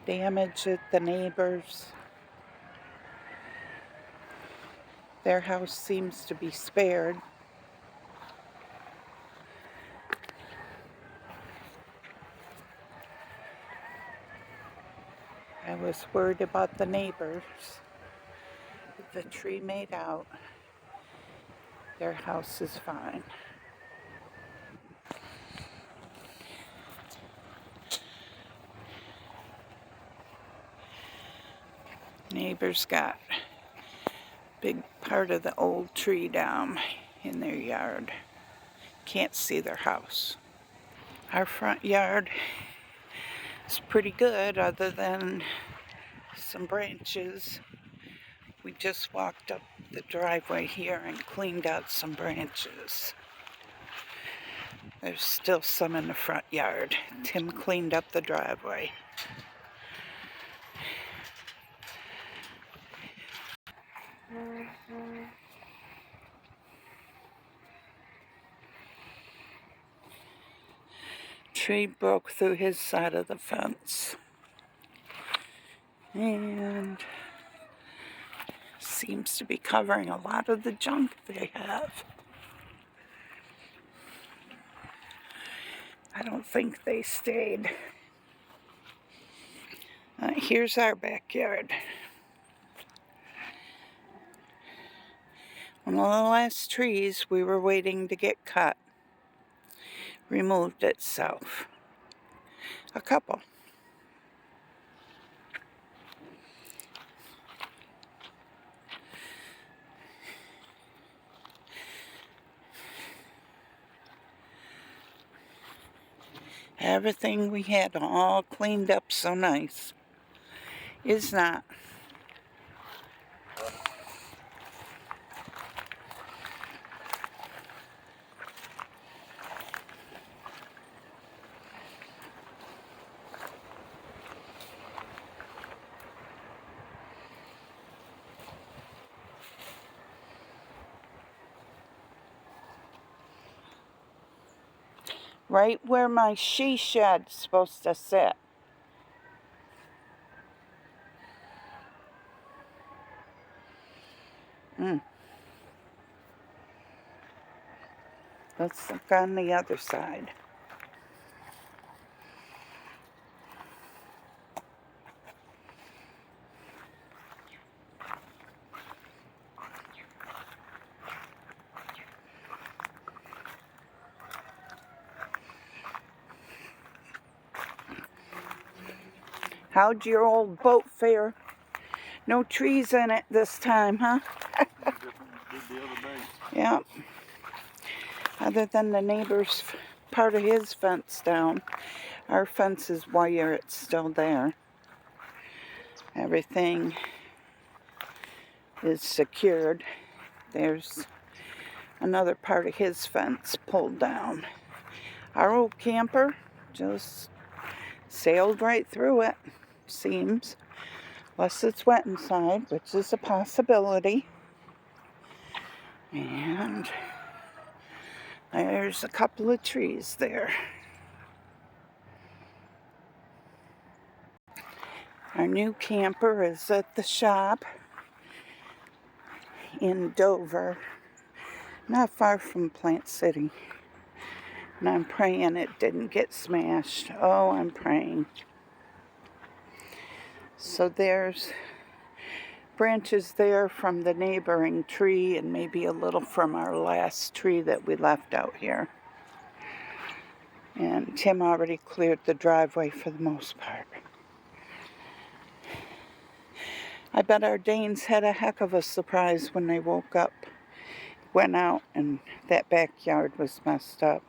damage at the neighbors. Their house seems to be spared. I was worried about the neighbors. The tree made out. Their house is fine. Neighbors got a big part of the old tree down in their yard. Can't see their house. Our front yard is pretty good other than some branches. We just walked up the driveway here and cleaned out some branches. There's still some in the front yard. Tim cleaned up the driveway. Tree broke through his side of the fence. And seems to be covering a lot of the junk they have. I don't think they stayed. Here's our backyard. One of the last trees we were waiting to get cut removed itself. A couple. Everything we had all cleaned up so nice is not. Right where my she shed's supposed to sit. Let's look on the other side. How'd your old boat fare? No trees in it this time, huh? Yeah. Other than the neighbor's part of his fence down. Our fence is wire, it's still there. Everything is secured. There's another part of his fence pulled down. Our old camper just sailed right through it, seems. Unless it's wet inside, which is a possibility. And there's a couple of trees there. Our new camper is at the shop in Dover, not far from Plant City. And I'm praying it didn't get smashed. Oh, I'm praying. So there's branches there from the neighboring tree and maybe a little from our last tree that we left out here. And Tim already cleared the driveway for the most part. I bet our Danes had a heck of a surprise when they woke up, went out, and that backyard was messed up.